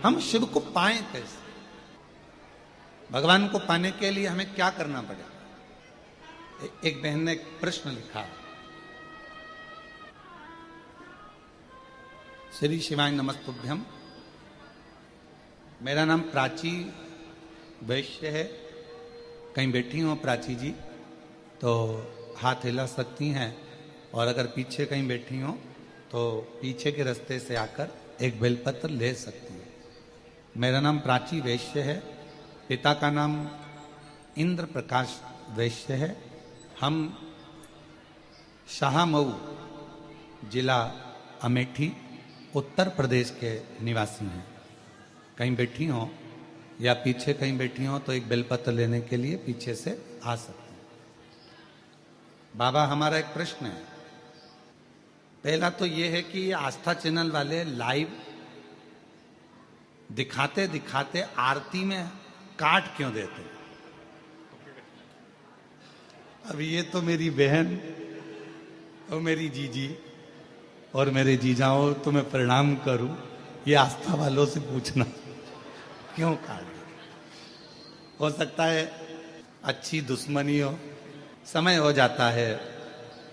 हम शिव को पाएं कैसे? भगवान को पाने के लिए हमें क्या करना पड़ेगा? एक बहन ने एक प्रश्न लिखा, श्री शिवाय नमस्तुभ्यम, मेरा नाम प्राची वैश्य है। कहीं बैठी हो प्राची जी तो हाथ हिला सकती हैं, और अगर पीछे कहीं बैठी हो तो पीछे के रास्ते से आकर एक बेलपत्र ले सकती है। मेरा नाम प्राची वैश्य है, पिता का नाम इंद्र प्रकाश वैश्य है। हम शाहमऊ जिला अमेठी उत्तर प्रदेश के निवासी हैं। कहीं बैठी हो या पीछे कहीं बैठी हो तो एक बेलपत्र लेने के लिए पीछे से आ सकते हैं। बाबा, हमारा एक प्रश्न है। पहला तो ये है कि ये आस्था चैनल वाले लाइव दिखाते दिखाते आरती में काट क्यों देते? अब ये तो मेरी बहन और मेरी जीजी और मेरे जीजाओं तो मैं प्रणाम करूं, ये आस्था वालों से पूछना क्यों काट दे? हो सकता है अच्छी दुश्मनी हो, समय हो जाता है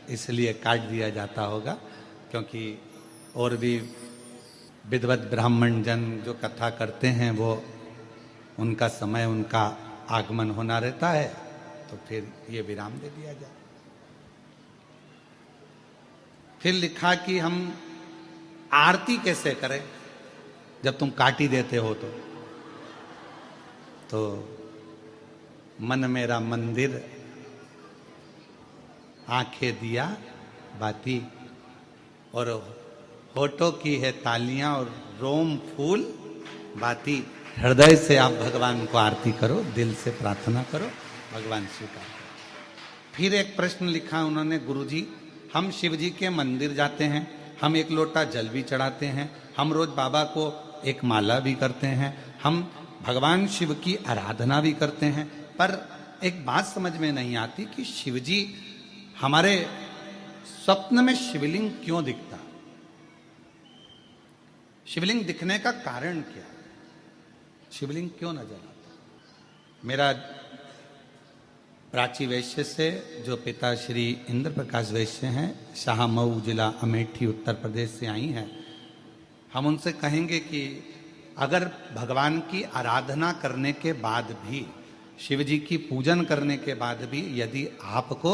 इसलिए काट दिया जाता होगा, क्योंकि और भी विद्वत ब्राह्मण जन जो कथा करते हैं वो उनका समय, उनका आगमन होना रहता है, तो फिर ये विराम दे दिया जाए। फिर लिखा कि हम आरती कैसे करें जब तुम काटी देते हो तो मन मेरा मंदिर, आंखें दिया बाती, और होठों की है तालियां और रोम फूल बाती। हृदय से आप भगवान को आरती करो, दिल से प्रार्थना करो, भगवान स्वीकार करो। फिर एक प्रश्न लिखा उन्होंने, गुरुजी हम शिव जी के मंदिर जाते हैं, हम एक लोटा जल भी चढ़ाते हैं, हम रोज बाबा को एक माला भी करते हैं, हम भगवान शिव की आराधना भी करते हैं, पर एक बात समझ में नहीं आती कि शिव जी हमारे स्वप्न में शिवलिंग क्यों दिखता? शिवलिंग दिखने का कारण क्या? शिवलिंग क्यों नजर आता? मेरा प्राची वैश्य से जो पिता श्री इंद्र प्रकाश वैश्य हैं, शाहमऊ जिला अमेठी उत्तर प्रदेश से आई हैं, हम उनसे कहेंगे कि अगर भगवान की आराधना करने के बाद भी, शिव जी की पूजन करने के बाद भी यदि आपको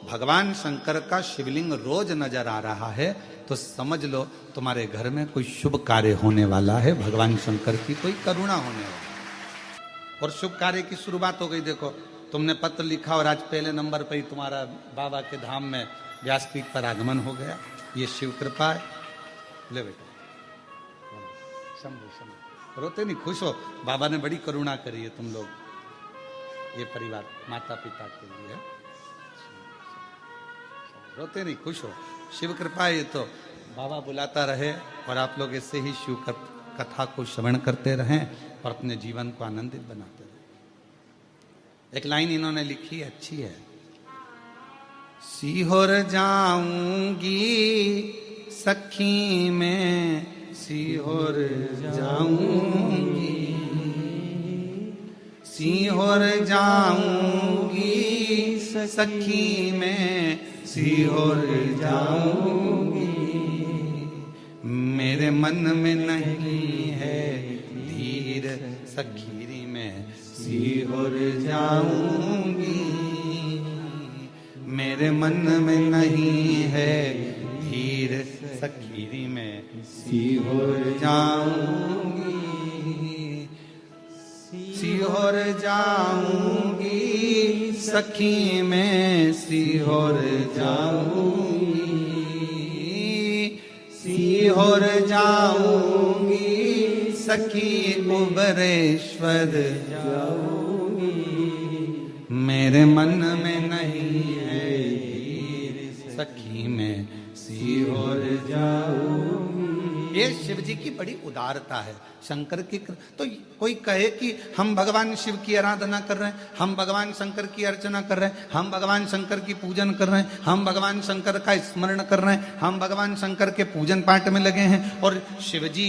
भगवान शंकर का शिवलिंग रोज नजर आ रहा है तो समझ लो तुम्हारे घर में कोई शुभ कार्य होने वाला है, भगवान शंकर की कोई करुणा होने वाली है और शुभ कार्य की शुरुआत हो गई। देखो, तुमने पत्र लिखा और आज पहले नंबर पर ही तुम्हारा बाबा के धाम में व्यासपीठ पर आगमन हो गया। ये शिव कृपा है। ले बेटा, शंभु शंभु, रोते नहीं, खुश हो, बाबा ने बड़ी करुणा करी है तुम लोग, ये परिवार माता पिता के लिए। रोते नहीं, खुश हो, शिव कृपा है। ये तो बाबा बुलाता रहे और आप लोग इससे ही शिव कथा को श्रवण करते रहें और अपने जीवन को आनंदित बनाते रहें। एक लाइन इन्होंने लिखी, अच्छी है। सीहोर जाऊंगी सखी में, सीहोर जाऊंगी, सीहोर जाऊंगी सखी में, सीहोर जाऊंगी, मेरे मन में नहीं है धीर सखीरी में, सीहोर जाऊंगी, मेरे मन में नहीं है धीर सखीरी में, सीहोर जाऊंगी, सीहोर जाऊंगी सखी में, सीहोर जाऊंगी, सीहोर जाऊंगी सखी कुबरेश्वर जाऊंगी, मेरे मन में नहीं है धीर सखी में, सीहोर जाऊंगी। ये शिव जी की बड़ी उदारता है, शंकर की। तो कोई कहे कि हम भगवान शिव की आराधना कर रहे हैं, हम भगवान शंकर की अर्चना कर रहे हैं, हम भगवान शंकर की पूजन कर रहे हैं, हम भगवान शंकर का स्मरण कर रहे हैं, हम भगवान शंकर के पूजन पाठ में लगे हैं और शिव जी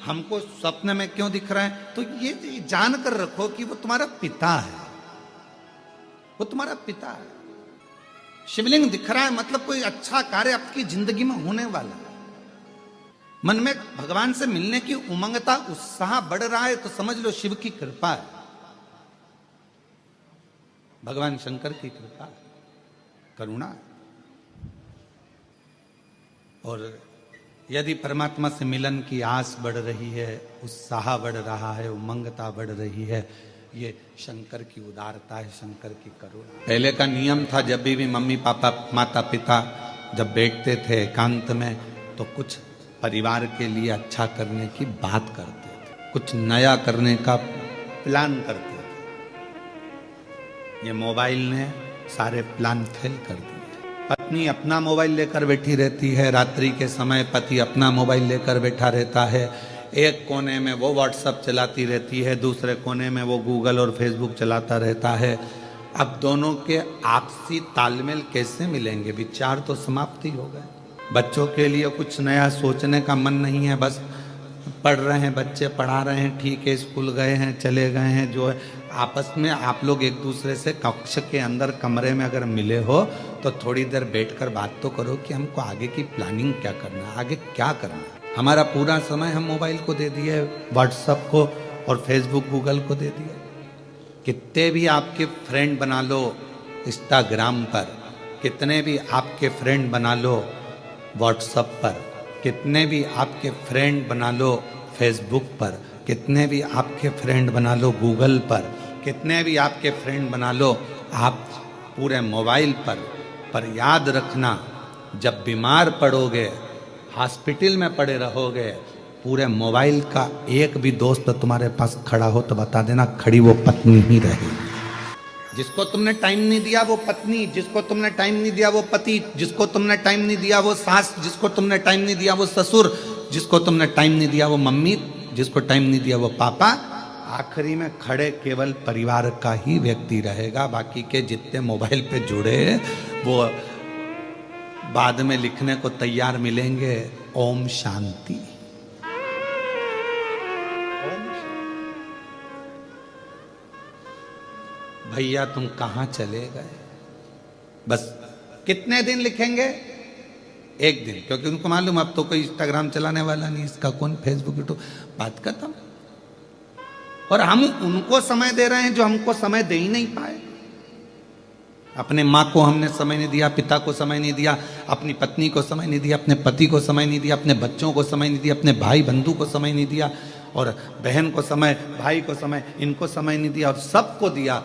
हमको स्वप्न में क्यों दिख रहा है? तो ये जानकर रखो कि वो तुम्हारा पिता है, वो तुम्हारा पिता है। शिवलिंग दिख रहा है मतलब कोई अच्छा कार्य आपकी जिंदगी में होने वाला है। मन में भगवान से मिलने की उमंगता, उत्साह बढ़ रहा है तो समझ लो शिव की कृपा है, भगवान शंकर की कृपा है, करुणा है। और यदि परमात्मा से मिलन की आस बढ़ रही है, उत्साह बढ़ रहा है, उमंगता बढ़ रही है, ये शंकर की उदारता है, शंकर की करुणा। पहले का नियम था जब भी मम्मी पापा माता पिता जब बैठते थे एकांत में तो कुछ परिवार के लिए अच्छा करने की बात करते थे, कुछ नया करने का प्लान करते थे। ये मोबाइल ने सारे प्लान फेल कर दिए। पत्नी अपना मोबाइल लेकर बैठी रहती है, रात्रि के समय पति अपना मोबाइल लेकर बैठा रहता है। एक कोने में वो व्हाट्सएप चलाती रहती है, दूसरे कोने में वो गूगल और फेसबुक चलाता रहता है। अब दोनों के आपसी तालमेल कैसे मिलेंगे? विचार तो समाप्ति हो गए। बच्चों के लिए कुछ नया सोचने का मन नहीं है, बस पढ़ रहे हैं बच्चे, पढ़ा रहे हैं, ठीक है, स्कूल गए हैं, चले गए हैं। जो है आपस में आप लोग एक दूसरे से कक्ष के अंदर कमरे में अगर मिले हो तो थोड़ी देर बैठकर बात तो करो कि हमको आगे की प्लानिंग क्या करना है, आगे क्या करना है। हमारा पूरा समय हम मोबाइल को दे दिए, व्हाट्सएप को और फेसबुक गूगल को दे दिए। कितने भी आपके फ्रेंड बना लो इंस्टाग्राम पर, कितने भी आपके फ्रेंड बना लो व्हाट्सएप पर, कितने भी आपके फ्रेंड बना लो फेसबुक पर, कितने भी आपके फ्रेंड बना लो गूगल पर, कितने भी आपके फ्रेंड बना लो आप पूरे मोबाइल पर याद रखना, जब बीमार पड़ोगे, हॉस्पिटल में पड़े रहोगे, पूरे मोबाइल का एक भी दोस्त तुम्हारे पास खड़ा हो तो बता देना खड़ी वो पत्नी ही रहेगी। जिसको तुमने टाइम नहीं दिया वो पत्नी, जिसको तुमने टाइम नहीं दिया वो पति, जिसको तुमने टाइम नहीं दिया वो सास, जिसको तुमने टाइम नहीं दिया वो ससुर, जिसको तुमने टाइम नहीं दिया वो मम्मी, जिसको टाइम नहीं दिया वो पापा। आखिरी में खड़े केवल परिवार का ही व्यक्ति रहेगा। बाकी के जितने मोबाइल पे जुड़े वो बाद में लिखने को तैयार मिलेंगे ओम शांति। भैया तुम कहां चले गए? बस कितने दिन लिखेंगे? एक दिन, क्योंकि उनको मालूम अब तो कोई इंस्टाग्राम चलाने वाला नहीं, इसका कौन फेसबुक यूट्यूब, बात खत्म। और हम उनको समय दे रहे हैं जो हमको समय दे ही नहीं पाए। अपने माँ को हमने समय नहीं दिया, पिता को समय नहीं दिया, अपनी पत्नी को समय नहीं दिया, अपने पति को समय नहीं दिया, अपने बच्चों को समय नहीं दिया, अपने भाई बंधु को समय नहीं दिया, और बहन को समय, भाई को समय, इनको समय नहीं दिया, और सबको दिया।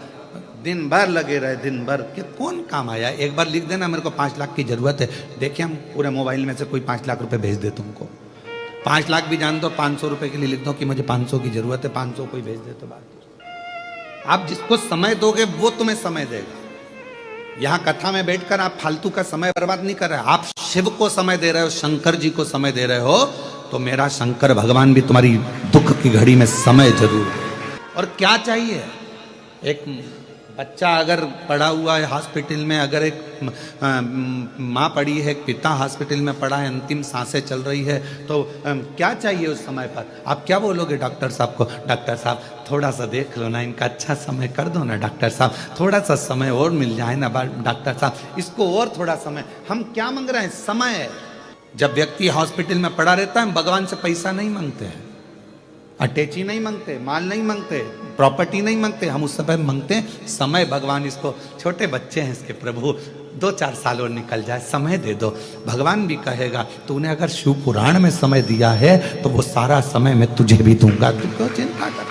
दिन भर लगे रहे, दिन भर कि कौन काम आया? एक बार लिख देना मेरे को 5 लाख की जरूरत है, देखिए हम पूरे मोबाइल में से कोई 5 लाख रुपए भेज दे तुमको। 5 लाख भी जान दो, 500 रुपए के लिए लिख दो कि मुझे 500 की जरूरत है, 500 कोई भेज दे तो बात। आप जिसको समय दोगे वो तुम्हें समय देगा। यहाँ कथा में बैठकर आप फालतू का समय बर्बाद नहीं कर रहे, आप शिव को समय दे रहे हो, शंकर जी को समय दे रहे हो, तो मेरा शंकर भगवान भी तुम्हारी दुख की घड़ी में समय जरूर है। और क्या चाहिए? एक बच्चा अगर पड़ा हुआ है हॉस्पिटल में, अगर एक माँ पड़ी है, एक पिता हॉस्पिटल में पड़ा है, अंतिम सांसें चल रही है, तो क्या चाहिए उस समय पर? आप क्या बोलोगे डॉक्टर साहब को? डॉक्टर साहब थोड़ा सा देख लो ना, इनका अच्छा समय कर दो ना डॉक्टर साहब, थोड़ा सा समय और मिल जाए ना डॉक्टर साहब, इसको और थोड़ा समय। हम क्या मांग रहे हैं? समय। जब व्यक्ति हॉस्पिटल में पड़ा रहता है, भगवान से पैसा नहीं मांगते हैं, अटैची नहीं मांगते, माल नहीं मांगते, प्रॉपर्टी नहीं मांगते, हम उस समय मांगते हैं समय। भगवान इसको, छोटे बच्चे हैं इसके, प्रभु 2-4 साल और निकल जाए, समय दे दो। भगवान भी कहेगा तूने अगर शिव पुराण में समय दिया है तो वो सारा समय मैं तुझे भी दूंगा, तू क्यों चिंता कर?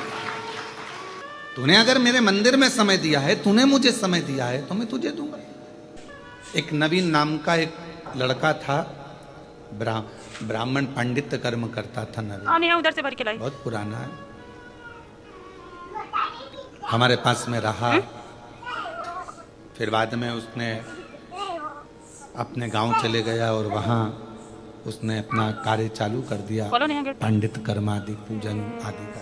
तूने अगर मेरे मंदिर में समय दिया है, तूने मुझे समय दिया है, तो मैं तुझे दूंगा। एक नवीन नाम का एक लड़का था, ब्राह्मण पंडित कर्म करता था। नवीन उधर से भर के लाई, बहुत पुराना है, हमारे पास में रहा। फिर बाद में उसने अपने गांव चले गया और वहाँ उसने अपना कार्य चालू कर दिया, पंडित कर्म आदि, पूजन आदि का।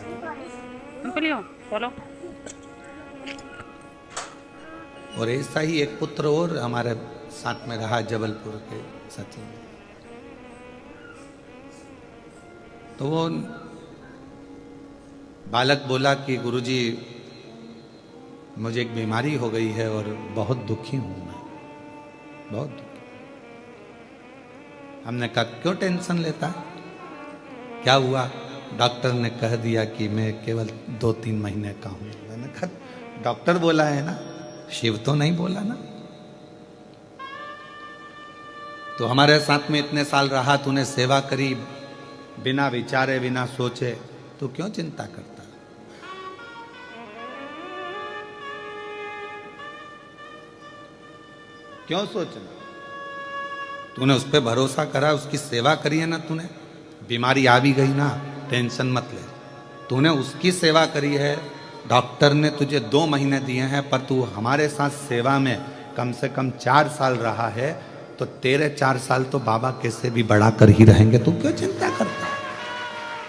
और ऐसा ही एक पुत्र और हमारे साथ में रहा, जबलपुर के सचिन। तो वो बालक बोला कि गुरुजी मुझे एक बीमारी हो गई है और बहुत दुखी हूं मैं, बहुत दुखी। हमने कहा क्यों टेंशन लेता है, क्या हुआ? डॉक्टर ने कह दिया कि मैं केवल 2-3 महीने का हूं। मैंने कहा डॉक्टर बोला है ना, शिव तो नहीं बोला ना। तो हमारे साथ में इतने साल रहा, तूने सेवा करी, बिना विचारे बिना सोचे, तो क्यों चिंता करता? क्यों सोचना? तूने उस पर भरोसा करा, उसकी सेवा करी है ना तूने, बीमारी आ भी गई ना, टेंशन मत ले। तूने उसकी सेवा करी है, डॉक्टर ने तुझे 2 महीने दिए हैं, पर तू हमारे साथ सेवा में कम से कम 4 साल रहा है, तो तेरे 4 साल तो बाबा कैसे भी बढ़ा कर ही रहेंगे, तू क्यों चिंता करता?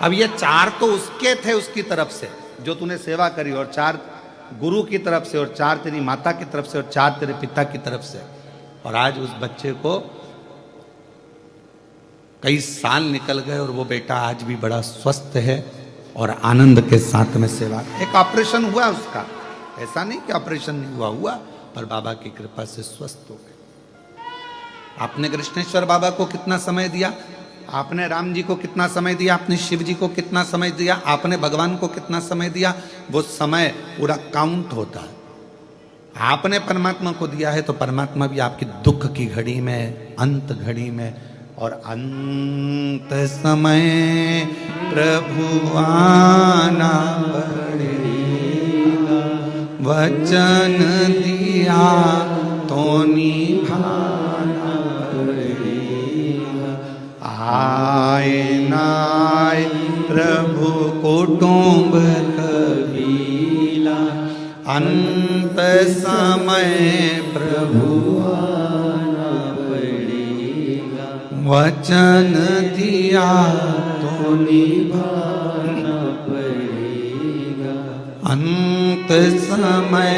अब ये 4 तो उसके थे, उसकी तरफ से जो तूने सेवा करी, और 4 गुरु की तरफ से, और 4 तेरी माता की तरफ से, और 4 तेरे पिता की तरफ से। और आज उस बच्चे को कई साल निकल गए और वो बेटा आज भी बड़ा स्वस्थ है और आनंद के साथ में सेवा। एक ऑपरेशन हुआ उसका, ऐसा नहीं कि ऑपरेशन नहीं हुआ, पर बाबा की कृपा से स्वस्थ हो गए। आपने कृष्णेश्वर बाबा को कितना समय दिया, आपने राम जी को कितना समय दिया, आपने शिव जी को कितना समय दिया, आपने भगवान को कितना समय दिया, वो समय पूरा काउंट होता है। आपने परमात्मा को दिया है तो परमात्मा भी आपकी दुख की घड़ी में, अंत घड़ी में, और अंत समय प्रभु आना पड़ेगा, वचन दिया तो निभाना पड़ेगा। आए नाए प्रभु कुटुंब कबीला, अंत समय प्रभु आना पड़ेगा, वचन दिया तो निभाना पड़ेगा, अंत समय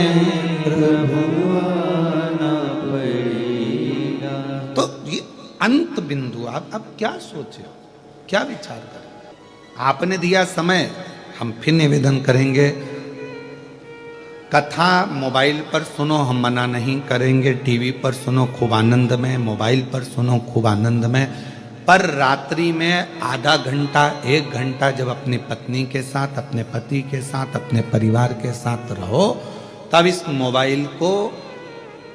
प्रभु आना पड़ेगा। तो ये अंत बिंदु, आप क्या सोचे, क्या विचार करें? आपने दिया समय, हम फिर निवेदन करेंगे, कथा मोबाइल पर सुनो, हम मना नहीं करेंगे, टीवी पर सुनो खूब आनंद में, मोबाइल पर सुनो खूब आनंद में, पर रात्रि में आधा घंटा 1 घंटा जब अपनी पत्नी के साथ, अपने पति के साथ, अपने परिवार के साथ रहो, तब इस मोबाइल को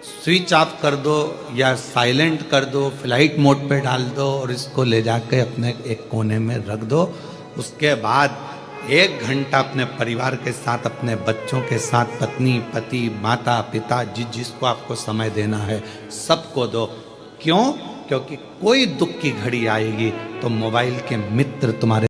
स्विच ऑफ कर दो या साइलेंट कर दो, फ्लाइट मोड पे डाल दो और इसको ले जाके अपने एक कोने में रख दो। उसके बाद 1 घंटा अपने परिवार के साथ, अपने बच्चों के साथ, पत्नी, पति, माता, पिता, जिसको आपको समय देना है सबको दो। क्यों? क्योंकि कोई दुख की घड़ी आएगी तो मोबाइल के मित्र तुम्हारे